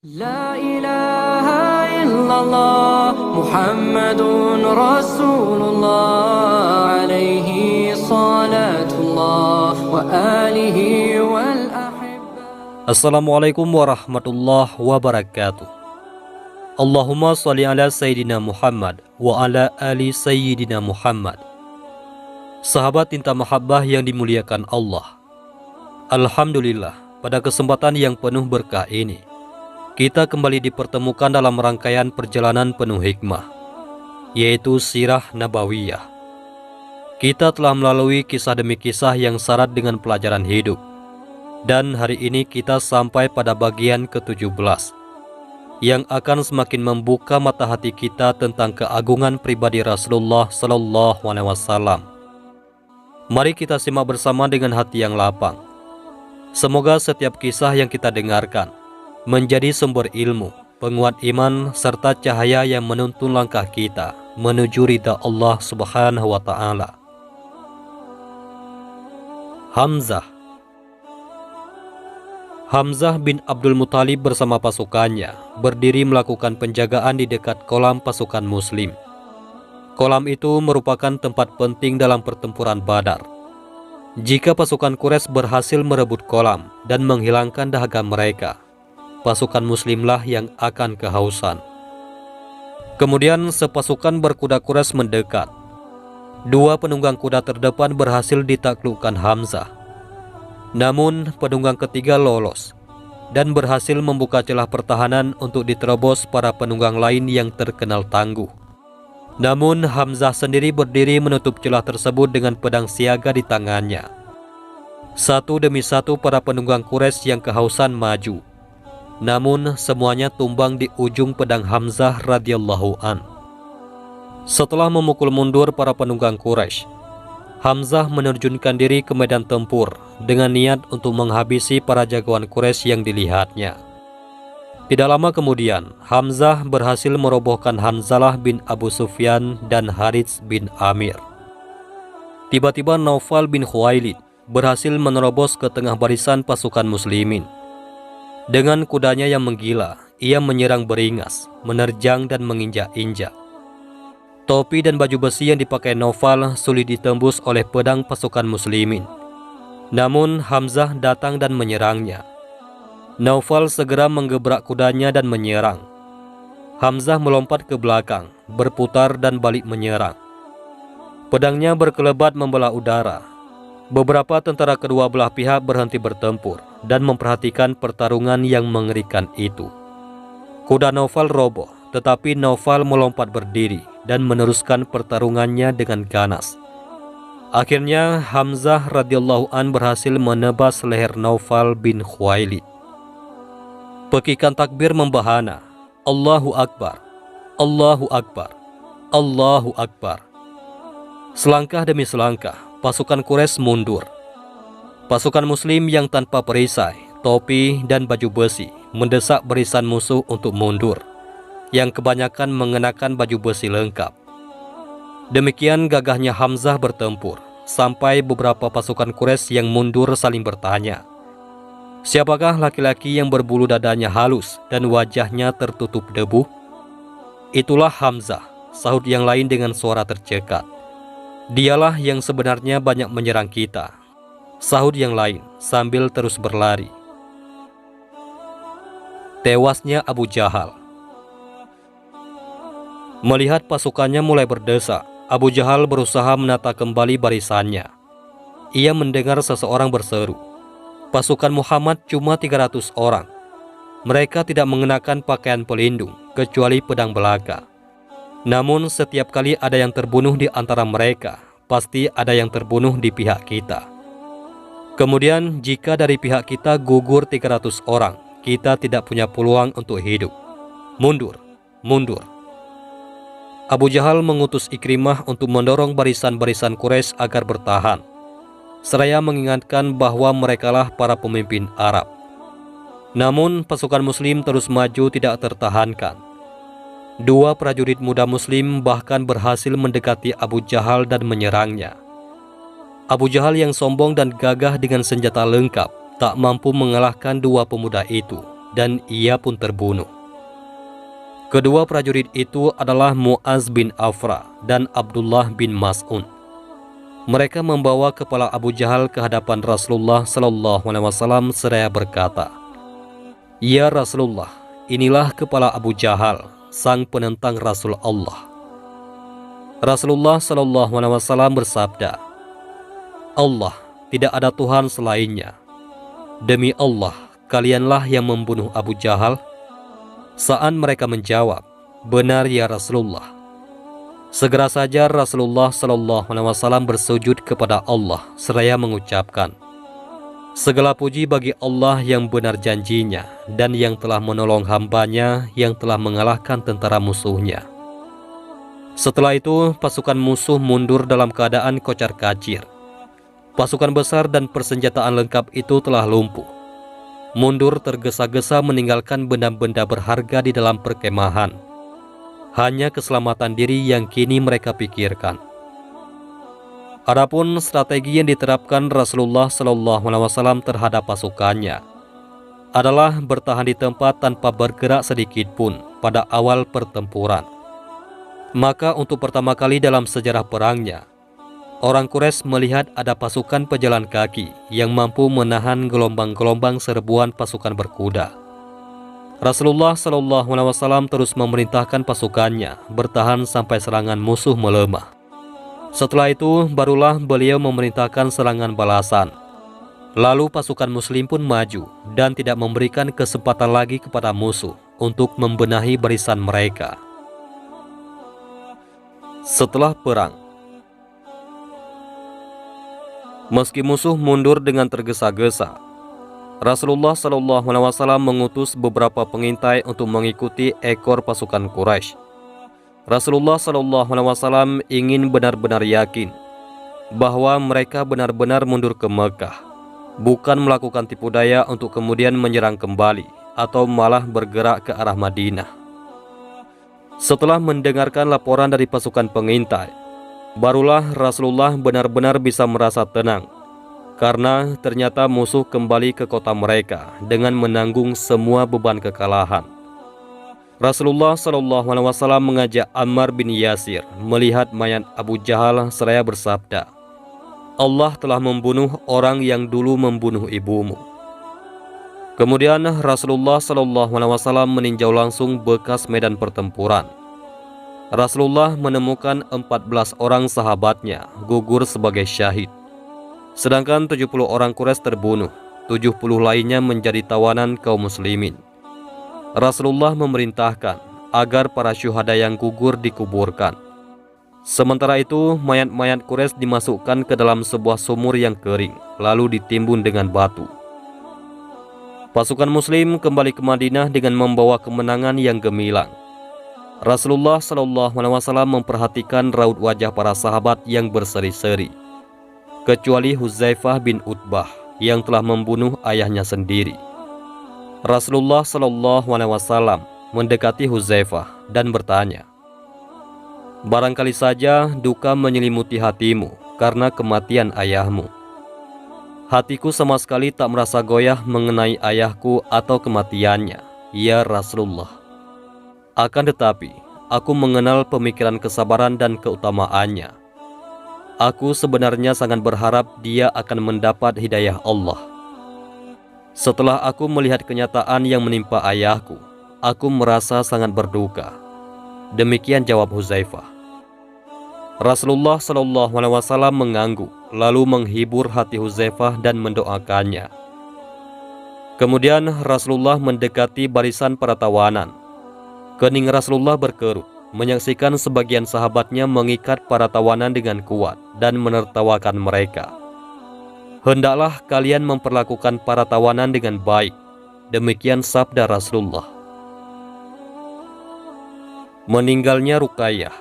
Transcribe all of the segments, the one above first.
لا إله إلا الله محمد رسول الله عليه صلاة الله وآله والأحبة. Assalamualaikum warahmatullahi wabarakatuh. Allahumma salli ala Sayyidina Muhammad wa ala ali Sayyidina Muhammad. Sahabat cinta mahabbah yang dimuliakan Allah, Alhamdulillah, pada kesempatan yang penuh berkah ini kita kembali dipertemukan dalam rangkaian perjalanan penuh hikmah, yaitu Sirah Nabawiyah. Kita telah melalui kisah demi kisah yang syarat dengan pelajaran hidup. Dan hari ini kita sampai pada bagian ke-17 yang akan semakin membuka mata hati kita tentang keagungan pribadi Rasulullah Sallallahu Alaihi Wasallam. Mari kita simak bersama dengan hati yang lapang. Semoga setiap kisah yang kita dengarkan menjadi sumber ilmu, penguat iman, serta cahaya yang menuntun langkah kita menuju ridha Allah Subhanahu wa Ta'ala. Hamzah bin Abdul Muthalib bersama pasukannya berdiri melakukan penjagaan di dekat kolam pasukan Muslim. Kolam itu merupakan tempat penting dalam pertempuran Badar. Jika pasukan Quraisy berhasil merebut kolam dan menghilangkan dahaga mereka, pasukan Muslimlah yang akan kehausan. Kemudian sepasukan berkuda Quraisy mendekat. Dua penunggang kuda terdepan berhasil ditaklukkan Hamzah. Namun penunggang ketiga lolos dan berhasil membuka celah pertahanan untuk diterobos para penunggang lain yang terkenal tangguh. Namun Hamzah sendiri berdiri menutup celah tersebut dengan pedang siaga di tangannya. Satu demi satu para penunggang Quraisy yang kehausan maju. Namun semuanya tumbang di ujung pedang Hamzah radhiyallahu an. Setelah memukul mundur para penunggang Quraisy, Hamzah menerjunkan diri ke medan tempur dengan niat untuk menghabisi para jagoan Quraisy yang dilihatnya. Tidak lama kemudian, Hamzah berhasil merobohkan Hanzalah bin Abu Sufyan dan Harits bin Amir. Tiba-tiba Naufal bin Khuwailid berhasil menerobos ke tengah barisan pasukan muslimin. Dengan kudanya yang menggila, ia menyerang beringas, menerjang dan menginjak-injak. Topi dan baju besi yang dipakai Naufal sulit ditembus oleh pedang pasukan muslimin. Namun Hamzah datang dan menyerangnya. Naufal segera menggebrak kudanya dan menyerang. Hamzah melompat ke belakang, berputar dan balik menyerang. Pedangnya berkelebat membelah udara. Beberapa tentara kedua belah pihak berhenti bertempur dan memperhatikan pertarungan yang mengerikan itu. Kuda Naufal roboh, tetapi Naufal melompat berdiri dan meneruskan pertarungannya dengan ganas. Akhirnya Hamzah radhiyallahu an berhasil menebas leher Naufal bin Khuwailid. Pekikan takbir membahana, Allahu Akbar, Allahu Akbar, Allahu Akbar. Selangkah demi selangkah, pasukan Quraisy mundur. Pasukan Muslim yang tanpa perisai, topi dan baju besi mendesak barisan musuh untuk mundur, yang kebanyakan mengenakan baju besi lengkap. Demikian gagahnya Hamzah bertempur, sampai beberapa pasukan Quraisy yang mundur saling bertanya, siapakah laki-laki yang berbulu dadanya halus dan wajahnya tertutup debu? Itulah Hamzah, sahut yang lain dengan suara tercekat. Dialah yang sebenarnya banyak menyerang kita, sahut yang lain sambil terus berlari. Tewasnya Abu Jahal. Melihat pasukannya mulai berdesak, Abu Jahal berusaha menata kembali barisannya. Ia mendengar seseorang berseru, pasukan Muhammad cuma 300 orang. Mereka tidak mengenakan pakaian pelindung kecuali pedang belaka. Namun setiap kali ada yang terbunuh di antara mereka, pasti ada yang terbunuh di pihak kita. Kemudian jika dari pihak kita gugur 300 orang, kita tidak punya peluang untuk hidup. Mundur, mundur. Abu Jahal mengutus Ikrimah untuk mendorong barisan-barisan Quraisy agar bertahan, seraya mengingatkan bahwa merekalah para pemimpin Arab. Namun pasukan Muslim terus maju tidak tertahankan. Dua prajurit muda Muslim bahkan berhasil mendekati Abu Jahal dan menyerangnya. Abu Jahal yang sombong dan gagah dengan senjata lengkap tak mampu mengalahkan dua pemuda itu dan ia pun terbunuh. Kedua prajurit itu adalah Mu'az bin Afra dan Abdullah bin Mas'ud. Mereka membawa kepala Abu Jahal ke hadapan Rasulullah SAW seraya berkata, "Ya Rasulullah, inilah kepala Abu Jahal, sang penentang Rasul Allah." Rasulullah SAW bersabda, "Allah, tidak ada Tuhan selainnya. Demi Allah, kalianlah yang membunuh Abu Jahal?" Saat mereka menjawab, "Benar ya Rasulullah." Segera saja Rasulullah SAW bersujud kepada Allah seraya mengucapkan, "Segala puji bagi Allah yang benar janjinya dan yang telah menolong hambanya yang telah mengalahkan tentara musuhnya." Setelah itu, pasukan musuh mundur dalam keadaan kocar-kacir. Pasukan besar dan persenjataan lengkap itu telah lumpuh. Mundur tergesa-gesa meninggalkan benda-benda berharga di dalam perkemahan. Hanya keselamatan diri yang kini mereka pikirkan. Adapun strategi yang diterapkan Rasulullah SAW terhadap pasukannya adalah bertahan di tempat tanpa bergerak sedikit pun pada awal pertempuran. Maka untuk pertama kali dalam sejarah perangnya, orang Quraisy melihat ada pasukan pejalan kaki yang mampu menahan gelombang-gelombang serbuan pasukan berkuda. Rasulullah SAW terus memerintahkan pasukannya bertahan sampai serangan musuh melemah. Setelah itu, barulah beliau memerintahkan serangan balasan. Lalu pasukan muslim pun maju dan tidak memberikan kesempatan lagi kepada musuh untuk membenahi barisan mereka. Setelah perang, meski musuh mundur dengan tergesa-gesa, Rasulullah SAW mengutus beberapa pengintai untuk mengikuti ekor pasukan Quraisy. Rasulullah SAW ingin benar-benar yakin bahwa mereka benar-benar mundur ke Mekah, bukan melakukan tipu daya untuk kemudian menyerang kembali atau malah bergerak ke arah Madinah. Setelah mendengarkan laporan dari pasukan pengintai, barulah Rasulullah benar-benar bisa merasa tenang, karena ternyata musuh kembali ke kota mereka dengan menanggung semua beban kekalahan. Rasulullah SAW mengajak Ammar bin Yasir melihat mayat Abu Jahal seraya bersabda, "Allah telah membunuh orang yang dulu membunuh ibumu." Kemudian Rasulullah SAW meninjau langsung bekas medan pertempuran. Rasulullah menemukan 14 orang sahabatnya gugur sebagai syahid. Sedangkan 70 orang Quraisy terbunuh, 70 lainnya menjadi tawanan kaum muslimin. Rasulullah memerintahkan agar para syuhada yang gugur dikuburkan. Sementara itu, mayat-mayat Quraisy dimasukkan ke dalam sebuah sumur yang kering, lalu ditimbun dengan batu. Pasukan muslim kembali ke Madinah dengan membawa kemenangan yang gemilang. Rasulullah SAW memperhatikan raut wajah para sahabat yang berseri-seri, kecuali Huzaifah bin Utbah yang telah membunuh ayahnya sendiri. Rasulullah SAW mendekati Huzaifah dan bertanya, "Barangkali saja duka menyelimuti hatimu karena kematian ayahmu." "Hatiku sama sekali tak merasa goyah mengenai ayahku atau kematiannya, ya Rasulullah. Akan tetapi, aku mengenal pemikiran kesabaran dan keutamaannya. Aku sebenarnya sangat berharap dia akan mendapat hidayah Allah. Setelah aku melihat kenyataan yang menimpa ayahku, aku merasa sangat berduka." Demikian jawab Huzaifah. Rasulullah SAW mengangguk, lalu menghibur hati Huzaifah dan mendoakannya. Kemudian Rasulullah mendekati barisan para tawanan. Kening Rasulullah berkerut menyaksikan sebagian sahabatnya mengikat para tawanan dengan kuat dan menertawakan mereka. "Hendaklah kalian memperlakukan para tawanan dengan baik." Demikian sabda Rasulullah. Meninggalnya Ruqayyah.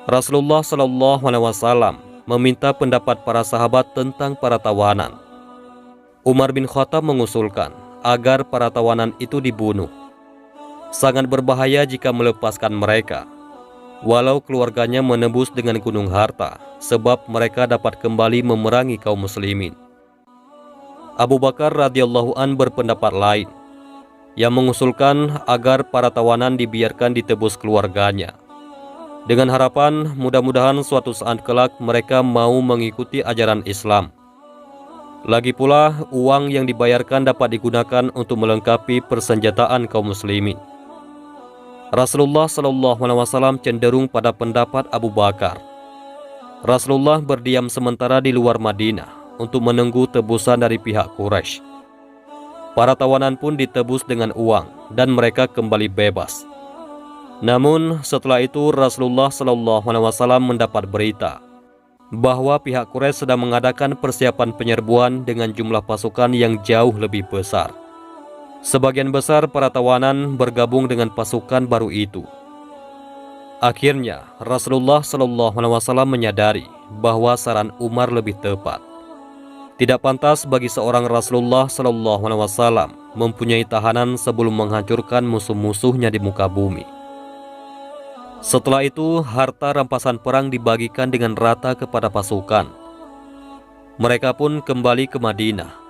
Rasulullah SAW meminta pendapat para sahabat tentang para tawanan. Umar bin Khattab mengusulkan agar para tawanan itu dibunuh. Sangat berbahaya jika melepaskan mereka, walau keluarganya menebus dengan gunung harta, sebab mereka dapat kembali memerangi kaum muslimin. Abu Bakar radhiyallahu an berpendapat lain, yang mengusulkan agar para tawanan dibiarkan ditebus keluarganya, dengan harapan mudah-mudahan suatu saat kelak mereka mau mengikuti ajaran Islam. Lagi pula, uang yang dibayarkan dapat digunakan untuk melengkapi persenjataan kaum muslimin. Rasulullah SAW cenderung pada pendapat Abu Bakar. Rasulullah berdiam sementara di luar Madinah untuk menunggu tebusan dari pihak Quraisy. Para tawanan pun ditebus dengan uang dan mereka kembali bebas. Namun setelah itu Rasulullah SAW mendapat berita bahwa pihak Quraisy sedang mengadakan persiapan penyerbuan dengan jumlah pasukan yang jauh lebih besar. Sebagian besar para tawanan bergabung dengan pasukan baru itu. Akhirnya Rasulullah SAW menyadari bahwa saran Umar lebih tepat. Tidak pantas bagi seorang Rasulullah SAW mempunyai tahanan sebelum menghancurkan musuh-musuhnya di muka bumi. Setelah itu, harta rampasan perang dibagikan dengan rata kepada pasukan. Mereka pun kembali ke Madinah.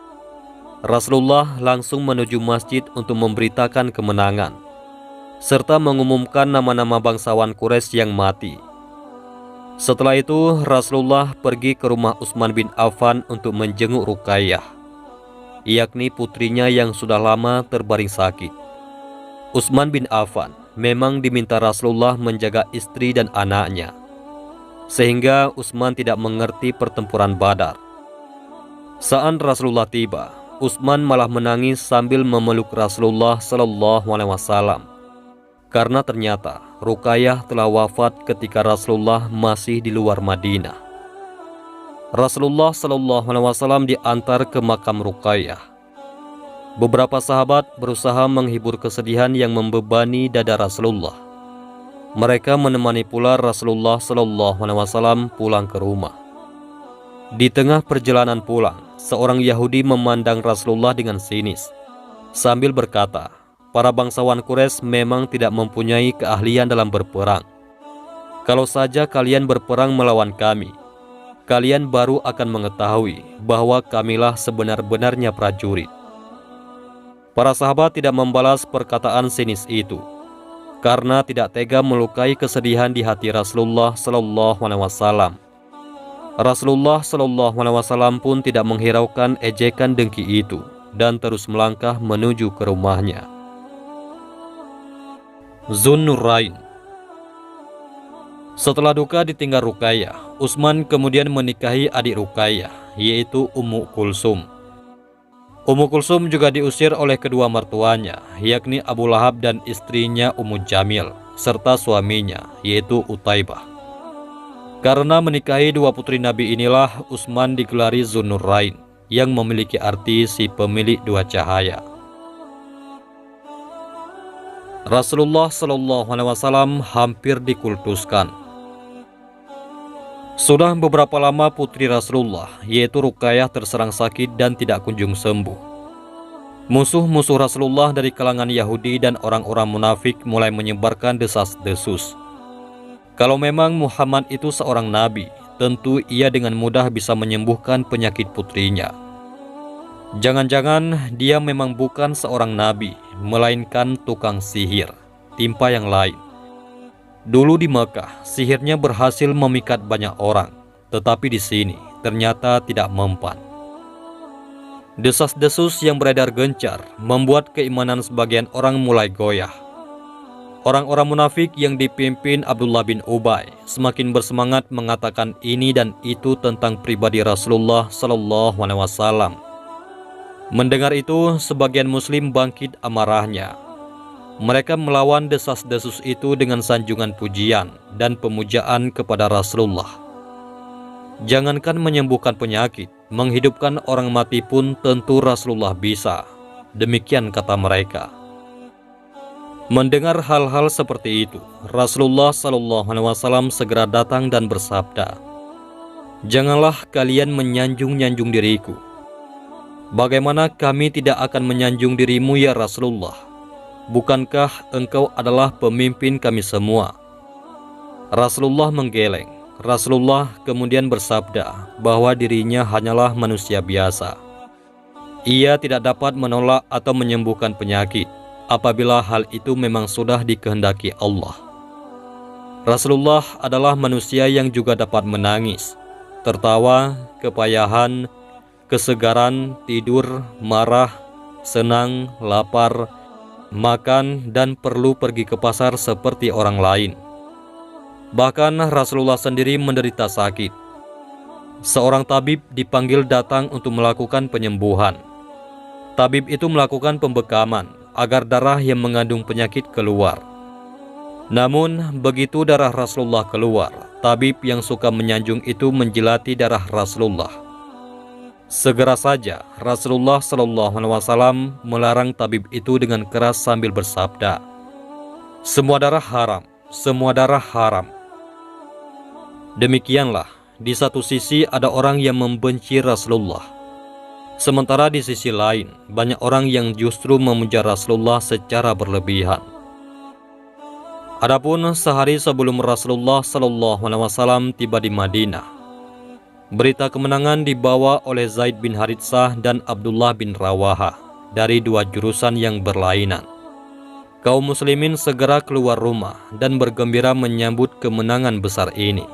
Rasulullah langsung menuju masjid untuk memberitakan kemenangan, serta mengumumkan nama-nama bangsawan Quraisy yang mati. Setelah itu, Rasulullah pergi ke rumah Utsman bin Affan untuk menjenguk Ruqayyah, yakni putrinya yang sudah lama terbaring sakit. Utsman bin Affan memang diminta Rasulullah menjaga istri dan anaknya, sehingga Utsman tidak mengerti pertempuran Badar. Saat Rasulullah tiba, Utsman malah menangis sambil memeluk Rasulullah SAW, karena ternyata Ruqayyah telah wafat ketika Rasulullah masih di luar Madinah. Rasulullah SAW diantar ke makam Ruqayyah. Beberapa sahabat berusaha menghibur kesedihan yang membebani dada Rasulullah. Mereka menemani pula Rasulullah SAW pulang ke rumah. Di tengah perjalanan pulang, seorang Yahudi memandang Rasulullah dengan sinis, sambil berkata, para bangsawan Quraisy memang tidak mempunyai keahlian dalam berperang. Kalau saja kalian berperang melawan kami, kalian baru akan mengetahui bahwa kamilah sebenar-benarnya prajurit. Para sahabat tidak membalas perkataan sinis itu, karena tidak tega melukai kesedihan di hati Rasulullah SAW. Rasulullah SAW pun tidak menghiraukan ejekan dengki itu dan terus melangkah menuju ke rumahnya. Zunnurain. Setelah duka ditinggal Ruqayyah, Utsman kemudian menikahi adik Ruqayyah, yaitu Ummu Kulsum. Ummu Kulsum juga diusir oleh kedua mertuanya, yakni Abu Lahab dan istrinya Ummu Jamil, serta suaminya, yaitu Utaibah. Karena menikahi dua putri Nabi inilah Utsman digelari Zunnurain, yang memiliki arti si pemilik dua cahaya. Rasulullah SAW hampir dikultuskan. Sudah beberapa lama putri Rasulullah, yaitu Ruqayyah, terserang sakit dan tidak kunjung sembuh. Musuh-musuh Rasulullah dari kalangan Yahudi dan orang-orang munafik mulai menyebarkan desas-desus. Kalau memang Muhammad itu seorang nabi, tentu ia dengan mudah bisa menyembuhkan penyakit putrinya. Jangan-jangan dia memang bukan seorang nabi, melainkan tukang sihir, timpa yang lain. Dulu di Mekah, sihirnya berhasil memikat banyak orang, tetapi di sini ternyata tidak mempan. Desas-desus yang beredar gencar membuat keimanan sebagian orang mulai goyah. Orang-orang munafik yang dipimpin Abdullah bin Ubay semakin bersemangat mengatakan ini dan itu tentang pribadi Rasulullah SAW. Mendengar itu, sebagian muslim bangkit amarahnya. Mereka melawan desas-desus itu dengan sanjungan pujian dan pemujaan kepada Rasulullah. Jangankan menyembuhkan penyakit, menghidupkan orang mati pun tentu Rasulullah bisa. Demikian kata mereka. Mendengar hal-hal seperti itu, Rasulullah SAW segera datang dan bersabda, "Janganlah kalian menyanjung-nyanjung diriku. Bagaimana kami tidak akan menyanjung dirimu ya Rasulullah? Bukankah engkau adalah pemimpin kami semua?" Rasulullah menggeleng. Rasulullah kemudian bersabda bahwa dirinya hanyalah manusia biasa. Ia tidak dapat menolak atau menyembuhkan penyakit apabila hal itu memang sudah dikehendaki Allah. Rasulullah adalah manusia yang juga dapat menangis, tertawa, kepayahan, kesegaran, tidur, marah, senang, lapar, makan, dan perlu pergi ke pasar seperti orang lain. Bahkan Rasulullah sendiri menderita sakit. Seorang tabib dipanggil datang untuk melakukan penyembuhan. Tabib itu melakukan pembekaman agar darah yang mengandung penyakit keluar. Namun begitu darah Rasulullah keluar, tabib yang suka menyanjung itu menjilati darah Rasulullah. Segera saja Rasulullah SAW melarang tabib itu dengan keras sambil bersabda, "Semua darah haram, semua darah haram." Demikianlah, di satu sisi ada orang yang membenci Rasulullah. Sementara di sisi lain, banyak orang yang justru memuja Rasulullah secara berlebihan. Adapun sehari sebelum Rasulullah SAW tiba di Madinah, berita kemenangan dibawa oleh Zaid bin Haritsah dan Abdullah bin Rawaha dari dua jurusan yang berlainan. Kaum muslimin segera keluar rumah dan bergembira menyambut kemenangan besar ini.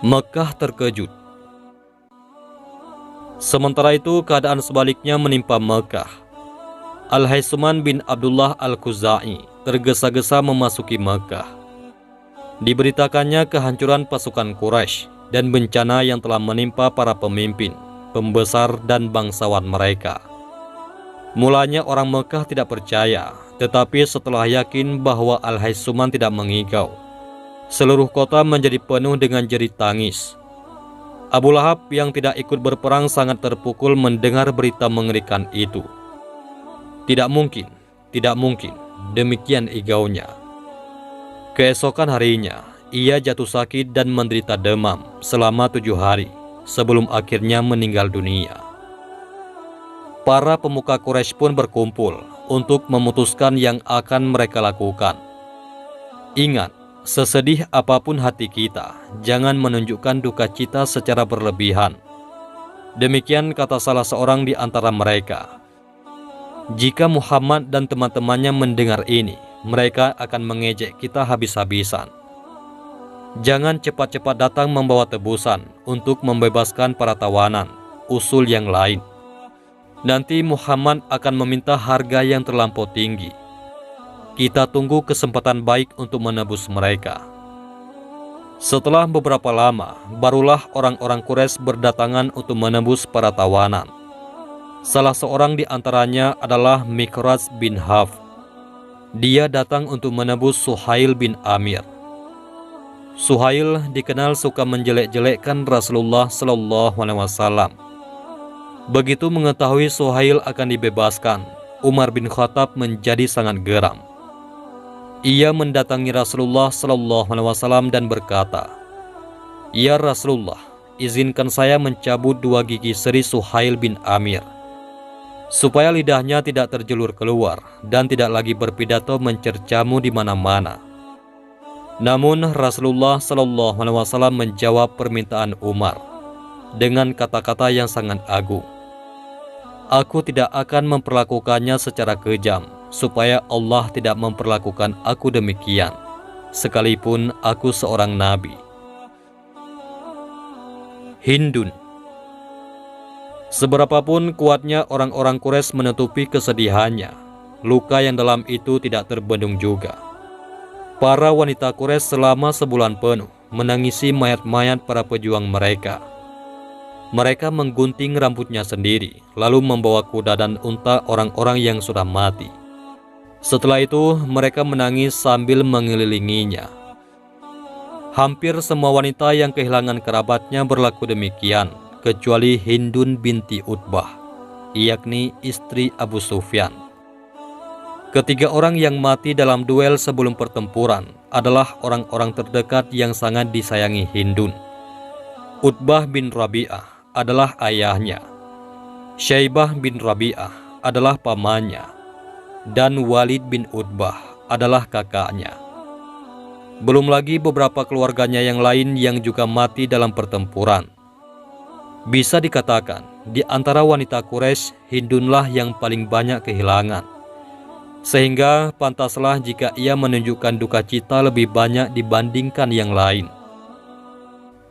Mekah terkejut. Sementara itu keadaan sebaliknya menimpa Mekah. Al-Haisman bin Abdullah Al-Khuzai tergesa-gesa memasuki Mekah. Diberitakannya kehancuran pasukan Quraisy dan bencana yang telah menimpa para pemimpin, pembesar, dan bangsawan mereka. Mulanya orang Mekah tidak percaya, tetapi setelah yakin bahwa Al-Haisman tidak mengigau, seluruh kota menjadi penuh dengan jerit tangis. Abu Lahab yang tidak ikut berperang sangat terpukul mendengar berita mengerikan itu. Tidak mungkin, demikian igaunya. Keesokan harinya, ia jatuh sakit dan menderita demam selama 7 hari sebelum akhirnya meninggal dunia. Para pemuka Quraisy pun berkumpul untuk memutuskan yang akan mereka lakukan. Ingat, sesedih apapun hati kita, jangan menunjukkan duka cita secara berlebihan. Demikian kata salah seorang di antara mereka. Jika Muhammad dan teman-temannya mendengar ini, mereka akan mengejek kita habis-habisan. Jangan cepat-cepat datang membawa tebusan untuk membebaskan para tawanan, usul yang lain. Nanti Muhammad akan meminta harga yang terlampau tinggi. Kita tunggu kesempatan baik untuk menebus mereka. Setelah beberapa lama, barulah orang-orang Quraisy berdatangan untuk menebus para tawanan. Salah seorang di antaranya adalah Mikraz bin Haf. Dia datang untuk menebus Suhail bin Amir. Suhail dikenal suka menjelek-jelekkan Rasulullah SAW. Begitu mengetahui Suhail akan dibebaskan, Umar bin Khattab menjadi sangat geram. Ia mendatangi Rasulullah SAW dan berkata, "Ya Rasulullah, izinkan saya mencabut 2 gigi seri Suhail bin Amir, supaya lidahnya tidak terjulur keluar dan tidak lagi berpidato mencercamu di mana-mana." Namun Rasulullah SAW menjawab permintaan Umar dengan kata-kata yang sangat agung. "Aku tidak akan memperlakukannya secara kejam, supaya Allah tidak memperlakukan aku demikian, sekalipun aku seorang nabi." Hindun. Seberapapun kuatnya orang-orang Quraisy menutupi kesedihannya, luka yang dalam itu tidak terbendung juga. Para wanita Quraisy selama sebulan penuh menangisi mayat-mayat para pejuang mereka. Mereka menggunting rambutnya sendiri, lalu membawa kuda dan unta orang-orang yang sudah mati. Setelah itu, mereka menangis sambil mengelilinginya. Hampir semua wanita yang kehilangan kerabatnya berlaku demikian, kecuali Hindun binti Utbah, yakni istri Abu Sufyan. Ketiga orang yang mati dalam duel sebelum pertempuran adalah orang-orang terdekat yang sangat disayangi Hindun. Utbah bin Rabi'ah adalah ayahnya, Syaibah bin Rabi'ah adalah pamannya, dan Walid bin Utbah adalah kakaknya. Belum lagi beberapa keluarganya yang lain yang juga mati dalam pertempuran. Bisa dikatakan, di antara wanita Quraisy, Hindunlah yang paling banyak kehilangan. Sehingga pantaslah jika ia menunjukkan duka cita lebih banyak dibandingkan yang lain.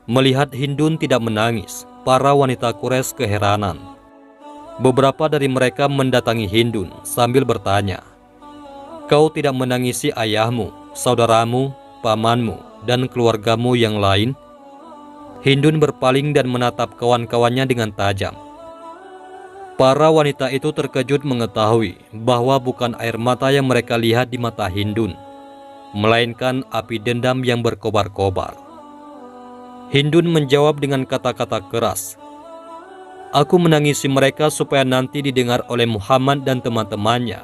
Melihat Hindun tidak menangis, para wanita Quraisy keheranan. Beberapa dari mereka mendatangi Hindun sambil bertanya, "Kau tidak menangisi ayahmu, saudaramu, pamanmu, dan keluargamu yang lain?" Hindun berpaling dan menatap kawan-kawannya dengan tajam. Para wanita itu terkejut mengetahui bahwa bukan air mata yang mereka lihat di mata Hindun, melainkan api dendam yang berkobar-kobar. Hindun menjawab dengan kata-kata keras, "Aku menangisi mereka supaya nanti didengar oleh Muhammad dan teman-temannya,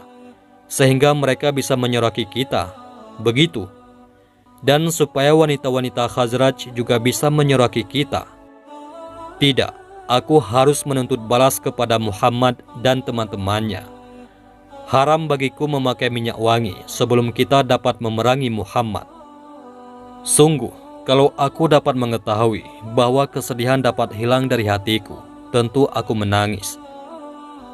sehingga mereka bisa menyoraki kita, begitu. Dan supaya wanita-wanita Khazraj juga bisa menyoraki kita. Tidak, aku harus menuntut balas kepada Muhammad dan teman-temannya. Haram bagiku memakai minyak wangi sebelum kita dapat memerangi Muhammad. Sungguh, kalau aku dapat mengetahui bahwa kesedihan dapat hilang dari hatiku, tentu aku menangis.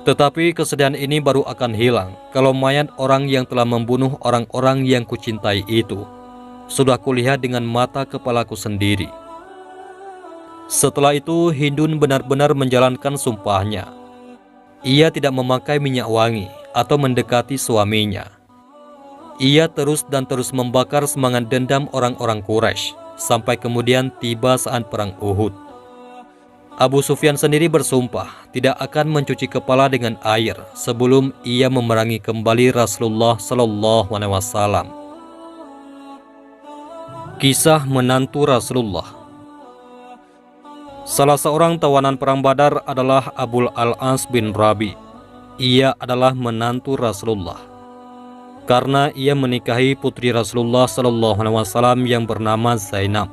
Tetapi kesedihan ini baru akan hilang kalau mayat orang yang telah membunuh orang-orang yang kucintai itu sudah kulihat dengan mata kepalaku sendiri." Setelah itu Hindun benar-benar menjalankan sumpahnya. Ia tidak memakai minyak wangi atau mendekati suaminya. Ia terus dan terus membakar semangat dendam orang-orang Quraisy sampai kemudian tiba saat perang Uhud. Abu Sufyan sendiri bersumpah tidak akan mencuci kepala dengan air sebelum ia memerangi kembali Rasulullah Shallallahu Alaihi Wasallam. Kisah menantu Rasulullah. Salah seorang tawanan perang Badar adalah Abul Al-As bin Rabi. Ia adalah menantu Rasulullah karena ia menikahi putri Rasulullah Shallallahu Alaihi Wasallam yang bernama Zainab.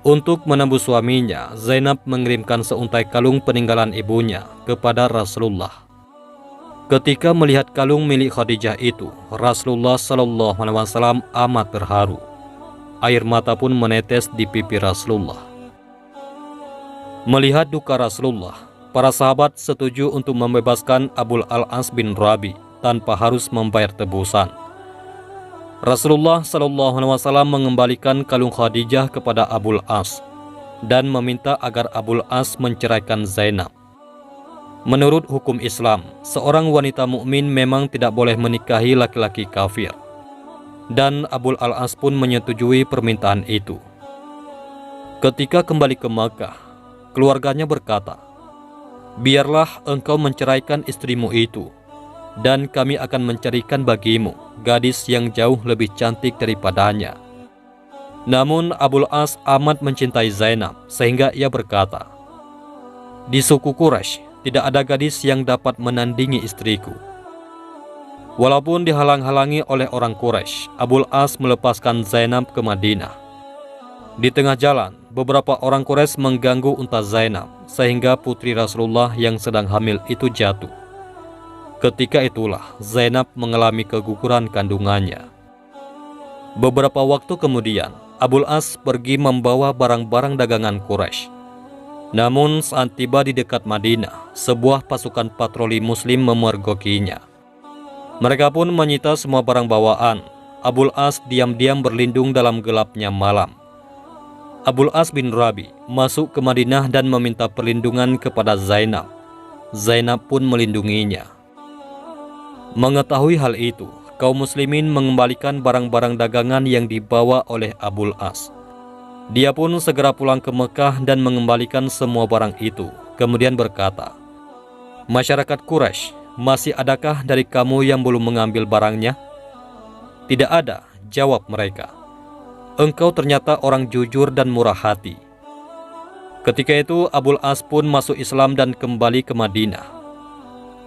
Untuk menembus suaminya, Zainab mengirimkan seuntai kalung peninggalan ibunya kepada Rasulullah. Ketika melihat kalung milik Khadijah itu, Rasulullah Shallallahu Alaihi Wasallam amat terharu. Air mata pun menetes di pipi Rasulullah. Melihat duka Rasulullah, para sahabat setuju untuk membebaskan Abul Al-As bin Rabi tanpa harus membayar tebusan. Rasulullah Shallallahu Alaihi Wasallam mengembalikan kalung Khadijah kepada Abul As dan meminta agar Abul As menceraikan Zainab. Menurut hukum Islam, seorang wanita mukmin memang tidak boleh menikahi laki-laki kafir, dan Abul Al-As pun menyetujui permintaan itu. Ketika kembali ke Makkah, keluarganya berkata, "Biarlah engkau menceraikan istrimu itu, dan kami akan mencarikan bagimu gadis yang jauh lebih cantik daripadanya." Namun Abul As amat mencintai Zainab sehingga ia berkata, "Di suku Quraisy tidak ada gadis yang dapat menandingi istriku." Walaupun dihalang-halangi oleh orang Quraisy, Abul As melepaskan Zainab ke Madinah. Di tengah jalan, beberapa orang Quraisy mengganggu unta Zainab sehingga putri Rasulullah yang sedang hamil itu jatuh. Ketika itulah Zainab mengalami keguguran kandungannya. Beberapa waktu kemudian, Abul As pergi membawa barang-barang dagangan Quraisy. Namun saat tiba di dekat Madinah, sebuah pasukan patroli Muslim memergokinya. Mereka pun menyita semua barang bawaan. Abul As diam-diam berlindung dalam gelapnya malam. Abul As bin Rabi masuk ke Madinah dan meminta perlindungan kepada Zainab. Zainab pun melindunginya. Mengetahui hal itu, kaum muslimin mengembalikan barang-barang dagangan yang dibawa oleh Abul As. Dia pun segera pulang ke Mekah dan mengembalikan semua barang itu. Kemudian berkata, "Masyarakat Quraisy, masih adakah dari kamu yang belum mengambil barangnya?" "Tidak ada," jawab mereka. "Engkau ternyata orang jujur dan murah hati." Ketika itu Abul As pun masuk Islam dan kembali ke Madinah.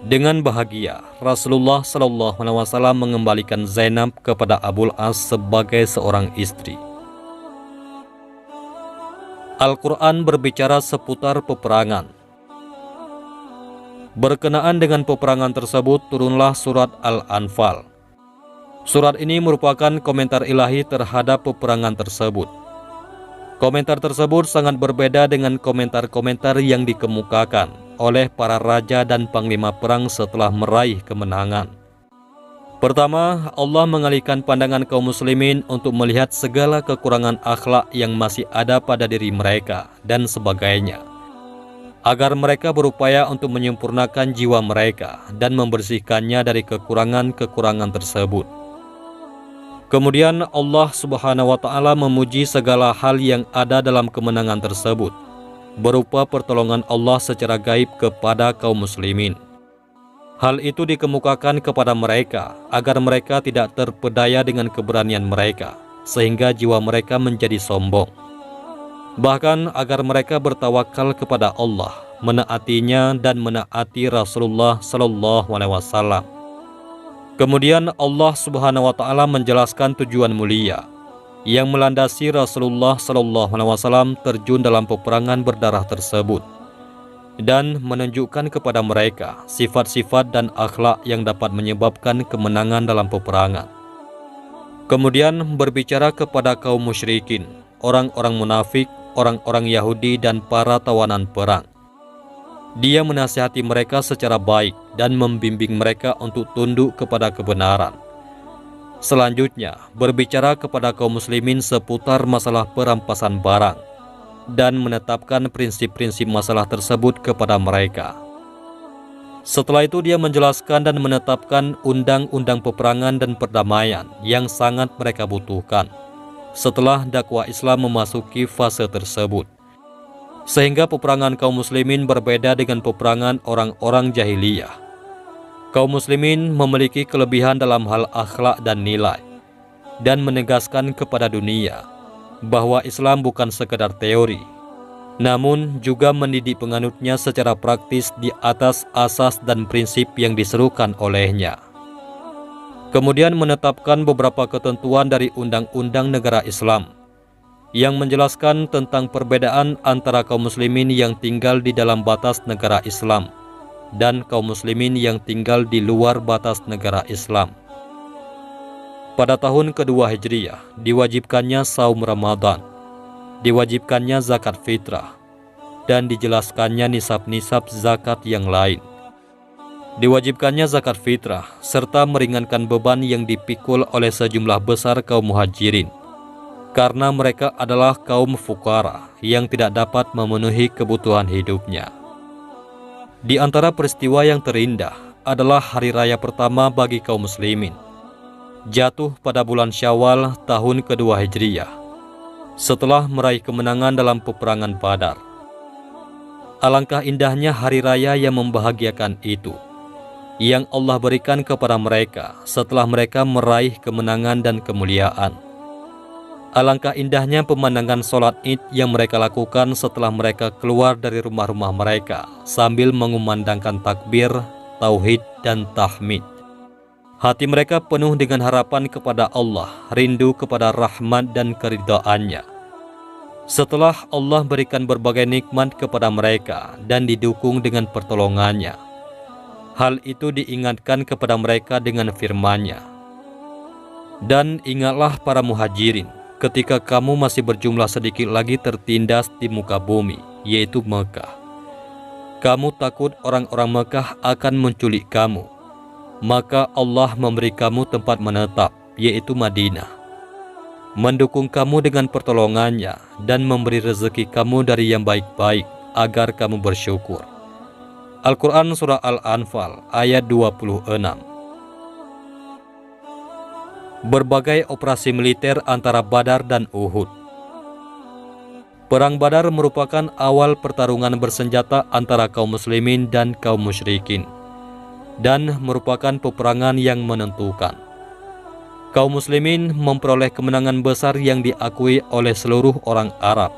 Dengan bahagia, Rasulullah Shallallahu Alaihi Wasallam mengembalikan Zainab kepada Abul As sebagai seorang istri. Al-Quran berbicara seputar peperangan. Berkenaan dengan peperangan tersebut turunlah surat Al-Anfal. Surat ini merupakan komentar ilahi terhadap peperangan tersebut. Komentar tersebut sangat berbeda dengan komentar-komentar yang dikemukakan oleh para raja dan panglima perang setelah meraih kemenangan. Pertama, Allah mengalihkan pandangan kaum muslimin untuk melihat segala kekurangan akhlak yang masih ada pada diri mereka dan sebagainya, agar mereka berupaya untuk menyempurnakan jiwa mereka dan membersihkannya dari kekurangan-kekurangan tersebut. Kemudian Allah Subhanahu wa Ta'ala memuji segala hal yang ada dalam kemenangan tersebut, berupa pertolongan Allah secara gaib kepada kaum muslimin. Hal itu dikemukakan kepada mereka agar mereka tidak terpedaya dengan keberanian mereka, sehingga jiwa mereka menjadi sombong. Bahkan agar mereka bertawakal kepada Allah, menaatinya dan menaati Rasulullah Sallallahu Alaihi Wasallam. Kemudian Allah Subhanahu wa Ta'ala menjelaskan tujuan mulia yang melandasi Rasulullah Sallallahu Alaihi Wasallam terjun dalam peperangan berdarah tersebut, dan menunjukkan kepada mereka sifat-sifat dan akhlak yang dapat menyebabkan kemenangan dalam peperangan. Kemudian berbicara kepada kaum musyrikin, orang-orang munafik, orang-orang Yahudi dan para tawanan perang. Dia menasihati mereka secara baik dan membimbing mereka untuk tunduk kepada kebenaran. Selanjutnya, berbicara kepada kaum muslimin seputar masalah perampasan barang dan menetapkan prinsip-prinsip masalah tersebut kepada mereka. Setelah itu dia menjelaskan dan menetapkan undang-undang peperangan dan perdamaian yang sangat mereka butuhkan setelah dakwah Islam memasuki fase tersebut. Sehingga peperangan kaum muslimin berbeda dengan peperangan orang-orang jahiliyah. Kaum muslimin memiliki kelebihan dalam hal akhlak dan nilai, dan menegaskan kepada dunia bahwa Islam bukan sekedar teori, namun juga mendidik penganutnya secara praktis di atas asas dan prinsip yang diserukan olehnya. Kemudian menetapkan beberapa ketentuan dari undang-undang negara Islam yang menjelaskan tentang perbedaan antara kaum muslimin yang tinggal di dalam batas negara Islam dan kaum muslimin yang tinggal di luar batas negara Islam. Pada tahun kedua Hijriyah, diwajibkannya saum Ramadan, diwajibkannya zakat fitrah, dan dijelaskannya nisab-nisab zakat yang lain. Diwajibkannya zakat fitrah, serta meringankan beban yang dipikul oleh sejumlah besar kaum muhajirin, karena mereka adalah kaum fukara yang tidak dapat memenuhi kebutuhan hidupnya. Di antara peristiwa yang terindah adalah hari raya pertama bagi kaum muslimin, jatuh pada bulan Syawal tahun kedua Hijriyah, setelah meraih kemenangan dalam peperangan Badar. Alangkah indahnya hari raya yang membahagiakan itu, yang Allah berikan kepada mereka setelah mereka meraih kemenangan dan kemuliaan. Alangkah indahnya pemandangan sholat Id yang mereka lakukan setelah mereka keluar dari rumah-rumah mereka sambil mengumandangkan takbir, tauhid, dan tahmid. Hati mereka penuh dengan harapan kepada Allah, rindu kepada rahmat dan keridhaannya. Setelah Allah berikan berbagai nikmat kepada mereka dan didukung dengan pertolongannya, hal itu diingatkan kepada mereka dengan firman-Nya. Dan ingatlah para muhajirin, ketika kamu masih berjumlah sedikit lagi tertindas di muka bumi, yaitu Mekah. Kamu takut orang-orang Mekah akan menculik kamu, maka Allah memberi kamu tempat menetap, yaitu Madinah, mendukung kamu dengan pertolongannya dan memberi rezeki kamu dari yang baik-baik agar kamu bersyukur. Al-Quran Surah Al-Anfal ayat 26. Berbagai operasi militer antara Badar dan Uhud. Perang Badar merupakan awal pertarungan bersenjata antara kaum muslimin dan kaum musyrikin, dan merupakan peperangan yang menentukan. Kaum muslimin memperoleh kemenangan besar yang diakui oleh seluruh orang Arab.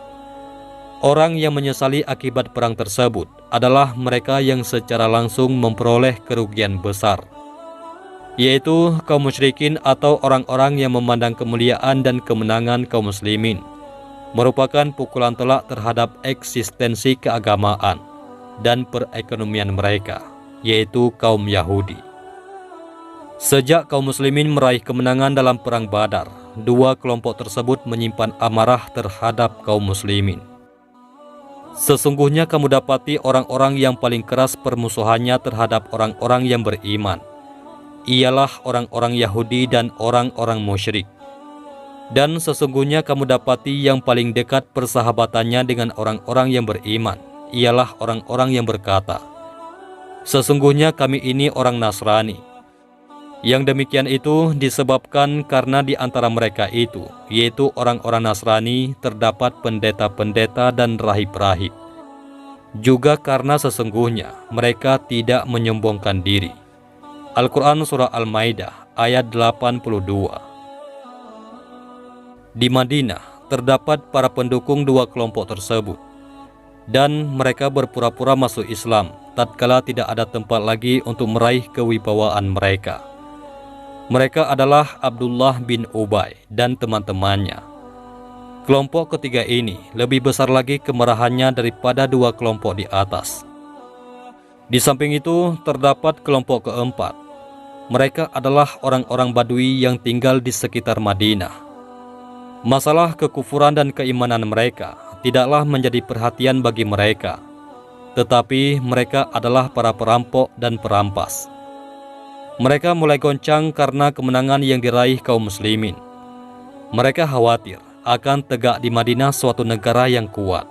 Orang yang menyesali akibat perang tersebut adalah mereka yang secara langsung memperoleh kerugian besar, yaitu kaum musyrikin atau orang-orang yang memandang kemuliaan dan kemenangan kaum muslimin merupakan pukulan telak terhadap eksistensi keagamaan dan perekonomian mereka, yaitu kaum Yahudi. Sejak kaum muslimin meraih kemenangan dalam perang Badar, dua kelompok tersebut menyimpan amarah terhadap kaum muslimin. Sesungguhnya kamu dapati orang-orang yang paling keras permusuhannya terhadap orang-orang yang beriman ialah orang-orang Yahudi dan orang-orang musyrik. Dan sesungguhnya kamu dapati yang paling dekat persahabatannya dengan orang-orang yang beriman ialah orang-orang yang berkata, sesungguhnya kami ini orang Nasrani. Yang demikian itu disebabkan karena di antara mereka itu, yaitu orang-orang Nasrani, terdapat pendeta-pendeta dan rahib-rahib. Juga karena sesungguhnya mereka tidak menyombongkan diri. Al-Quran Surah Al-Maidah ayat 82. Di Madinah terdapat para pendukung dua kelompok tersebut, dan mereka berpura-pura masuk Islam tatkala tidak ada tempat lagi untuk meraih kewibawaan mereka. Mereka adalah Abdullah bin Ubay dan teman-temannya. Kelompok ketiga ini lebih besar lagi kemarahannya daripada dua kelompok di atas. Di samping itu terdapat kelompok keempat. Mereka adalah orang-orang Badui yang tinggal di sekitar Madinah. Masalah kekufuran dan keimanan mereka tidaklah menjadi perhatian bagi mereka, tetapi mereka adalah para perampok dan perampas. Mereka mulai goncang karena kemenangan yang diraih kaum muslimin. Mereka khawatir akan tegak di Madinah suatu negara yang kuat,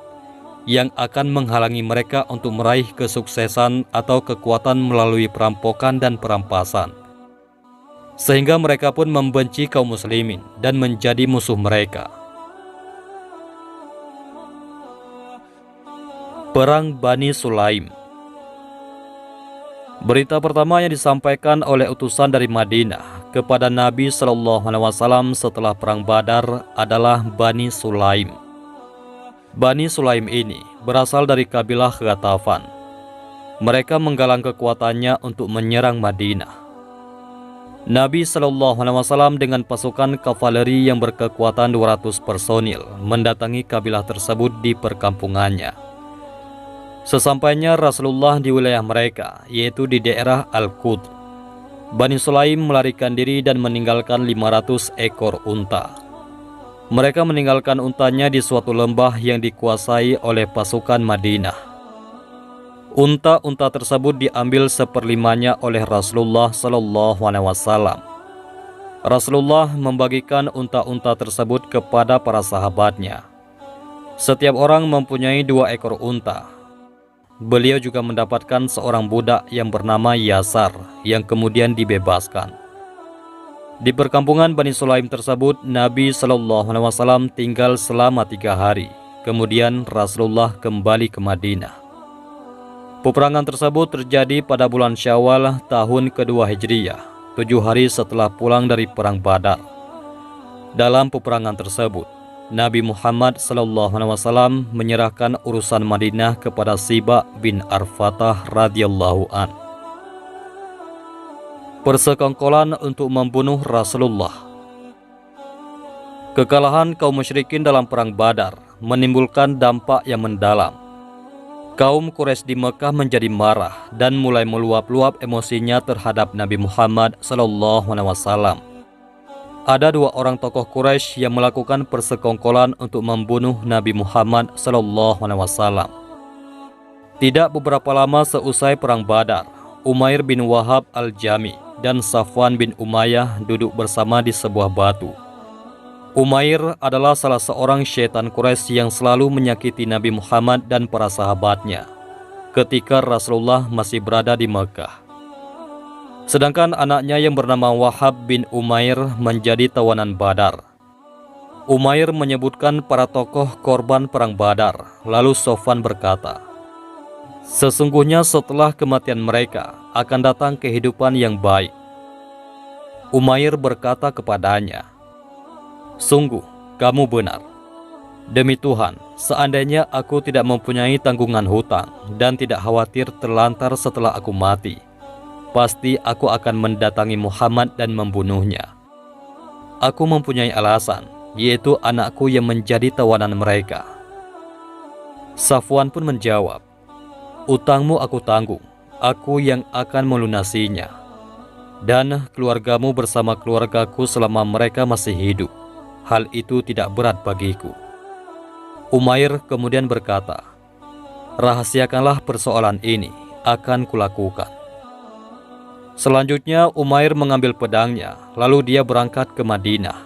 yang akan menghalangi mereka untuk meraih kesuksesan atau kekuatan melalui perampokan dan perampasan. Sehingga mereka pun membenci kaum muslimin dan menjadi musuh mereka. Perang Bani Sulaim. Berita pertama yang disampaikan oleh utusan dari Madinah kepada Nabi SAW setelah Perang Badar adalah Bani Sulaim. Bani Sulaim ini berasal dari kabilah Ghatafan. Mereka menggalang kekuatannya untuk menyerang Madinah. Nabi SAW dengan pasukan kavaleri yang berkekuatan 200 personil mendatangi kabilah tersebut di perkampungannya. Sesampainya Rasulullah di wilayah mereka, yaitu di daerah Al-Qud, Bani Sulaim melarikan diri dan meninggalkan 500 ekor unta. Mereka meninggalkan untanya di suatu lembah yang dikuasai oleh pasukan Madinah. Unta-unta tersebut diambil seperlimanya oleh Rasulullah SAW. Rasulullah membagikan unta-unta tersebut kepada para sahabatnya. Setiap orang mempunyai 2 ekor unta. Beliau juga mendapatkan seorang budak yang bernama Yasar yang kemudian dibebaskan. Di perkampungan Bani Sulaim tersebut, Nabi SAW tinggal selama 3 hari. Kemudian Rasulullah kembali ke Madinah. Peperangan tersebut terjadi pada bulan Syawal tahun kedua Hijriyah, 7 hari setelah pulang dari Perang Badar. Dalam peperangan tersebut, Nabi Muhammad SAW menyerahkan urusan Madinah kepada Siba bin Arfatah radhiyallahu an. Persekongkolan untuk membunuh Rasulullah. Kekalahan kaum musyrikin dalam Perang Badar menimbulkan dampak yang mendalam. Kaum Quraisy di Mekah menjadi marah dan mulai meluap-luap emosinya terhadap Nabi Muhammad SAW. Ada 2 orang tokoh Quraisy yang melakukan persekongkolan untuk membunuh Nabi Muhammad SAW. Tidak beberapa lama seusai Perang Badar, Umair bin Wahab al-Jami dan Safwan bin Umayyah duduk bersama di sebuah batu. Umair adalah salah seorang syaitan Quraisy yang selalu menyakiti Nabi Muhammad dan para sahabatnya ketika Rasulullah masih berada di Mekah. Sedangkan anaknya yang bernama Wahab bin Umair menjadi tawanan Badar. Umair menyebutkan para tokoh korban Perang Badar. Lalu Safwan berkata, sesungguhnya setelah kematian mereka akan datang kehidupan yang baik. Umair berkata kepadanya, sungguh kamu benar. Demi Tuhan, seandainya aku tidak mempunyai tanggungan hutang dan tidak khawatir terlantar setelah aku mati, pasti aku akan mendatangi Muhammad dan membunuhnya. Aku mempunyai alasan, yaitu anakku yang menjadi tawanan mereka. Safwan pun menjawab, utangmu aku tanggung, aku yang akan melunasinya. Dan keluargamu bersama keluargaku selama mereka masih hidup. hal itu tidak berat bagiku. Umair kemudian berkata, rahasiakanlah persoalan ini, akan kulakukan. Selanjutnya Umair mengambil pedangnya, lalu dia berangkat ke Madinah.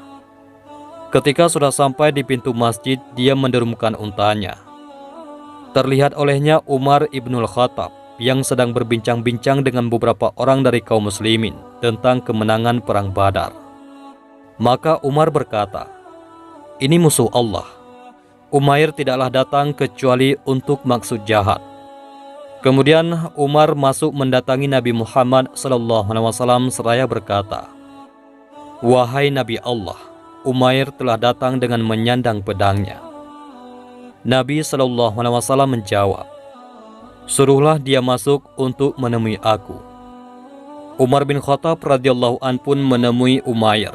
Ketika sudah sampai di pintu masjid, dia menderumkan untanya. Terlihat olehnya Umar ibnul Khattab yang sedang berbincang-bincang dengan beberapa orang dari kaum muslimin tentang kemenangan perang Badar. Maka Umar berkata, ini musuh Allah. Umair tidaklah datang kecuali untuk maksud jahat. Kemudian Umar masuk mendatangi Nabi Muhammad SAW seraya berkata, wahai Nabi Allah, Umair telah datang dengan menyandang pedangnya. Nabi SAW menjawab, suruhlah dia masuk untuk menemui aku. Umar bin Khattab radhiyallahu an pun menemui Umair.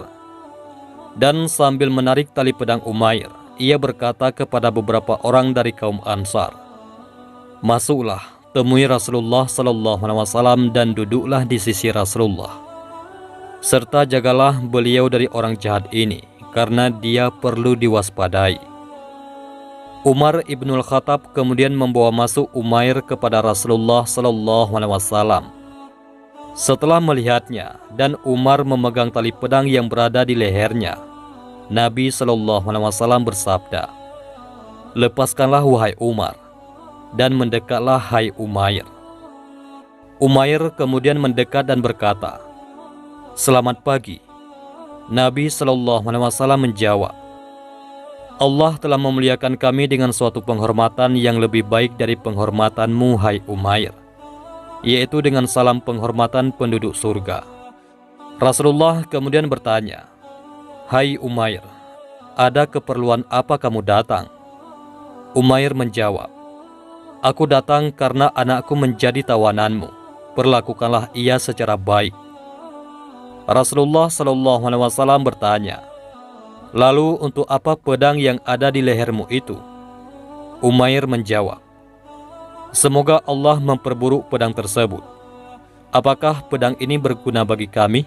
Dan sambil menarik tali pedang Umair, ia berkata kepada beberapa orang dari kaum Ansar, masuklah, temui Rasulullah SAW dan duduklah di sisi Rasulullah. Serta jagalah beliau dari orang jahat ini, karena dia perlu diwaspadai. Umar ibnul Khattab kemudian membawa masuk Umair kepada Rasulullah SAW. Setelah melihatnya dan Umar memegang tali pedang yang berada di lehernya, Nabi SAW bersabda, lepaskanlah wahai Umar, dan mendekatlah hai Umair. Umair kemudian mendekat dan berkata, selamat pagi. Nabi SAW menjawab, Allah telah memuliakan kami dengan suatu penghormatan yang lebih baik dari penghormatanmu hai Umair, yaitu dengan salam penghormatan penduduk surga. Rasulullah kemudian bertanya, hai Umair, ada keperluan apa kamu datang? Umair menjawab, aku datang karena anakku menjadi tawananmu, perlakukanlah ia secara baik. Rasulullah SAW bertanya, lalu untuk apa pedang yang ada di lehermu itu? Umair menjawab, semoga Allah memperburuk pedang tersebut. Apakah pedang ini berguna bagi kami?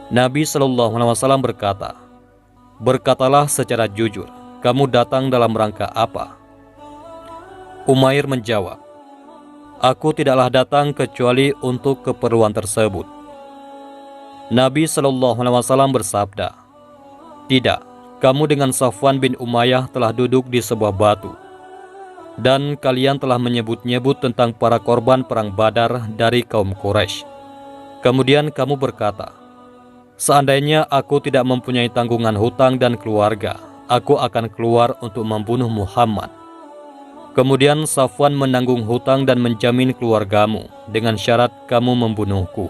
Nabi SAW berkata, berkatalah secara jujur, kamu datang dalam rangka apa? Umair menjawab, aku tidaklah datang kecuali untuk keperluan tersebut. Nabi SAW bersabda, tidak, kamu dengan Safwan bin Umayyah telah duduk di sebuah batu, dan kalian telah menyebut-nyebut tentang para korban perang Badar dari kaum Quraisy. Kemudian kamu berkata, seandainya aku tidak mempunyai tanggungan hutang dan keluarga, aku akan keluar untuk membunuh Muhammad. Kemudian Safwan menanggung hutang dan menjamin keluargamu dengan syarat kamu membunuhku.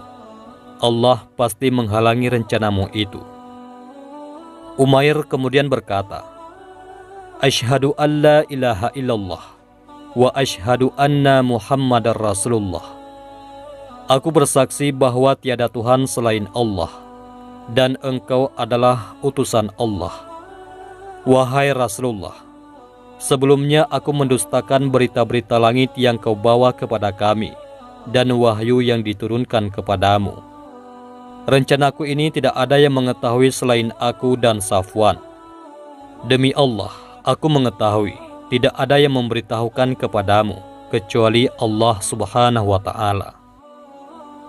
Allah pasti menghalangi rencanamu itu. Umair kemudian berkata, asyhadu an la ilaha illallah wa asyhadu anna Muhammadar Rasulullah. Aku bersaksi bahwa tiada Tuhan selain Allah, dan engkau adalah utusan Allah. Wahai Rasulullah, sebelumnya aku mendustakan berita-berita langit yang kau bawa kepada kami, dan wahyu yang diturunkan kepadamu. Rencanaku ini tidak ada yang mengetahui selain aku dan Safwan. Demi Allah, aku mengetahui tidak ada yang memberitahukan kepadamu kecuali Allah Subhanahu wa Ta'ala.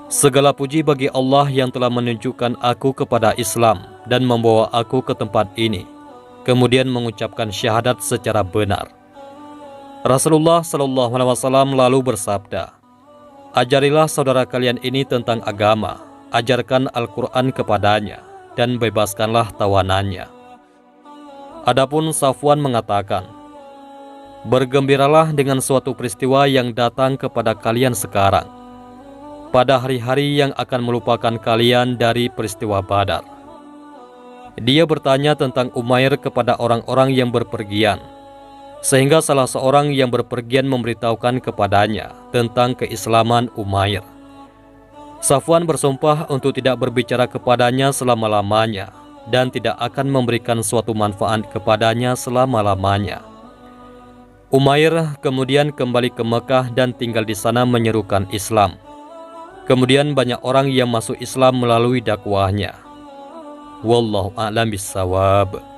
Segala puji bagi Allah yang telah menunjukkan aku kepada Islam dan membawa aku ke tempat ini, kemudian mengucapkan syahadat secara benar. Rasulullah SAW lalu bersabda, ajarilah saudara kalian ini tentang agama, ajarkan Al-Quran kepadanya, dan bebaskanlah tawanannya. Adapun Safwan mengatakan, bergembiralah dengan suatu peristiwa yang datang kepada kalian sekarang, pada hari-hari yang akan melupakan kalian dari peristiwa Badar. Dia bertanya tentang Umair kepada orang-orang yang berpergian, sehingga salah seorang yang berpergian memberitahukan kepadanya tentang keislaman Umair. Safwan bersumpah untuk tidak berbicara kepadanya selama-lamanya dan tidak akan memberikan suatu manfaat kepadanya selama-lamanya. Umair kemudian kembali ke Mekah dan tinggal di sana menyerukan Islam. Kemudian banyak orang yang masuk Islam melalui dakwahnya. Wallahu a'lam bissawab.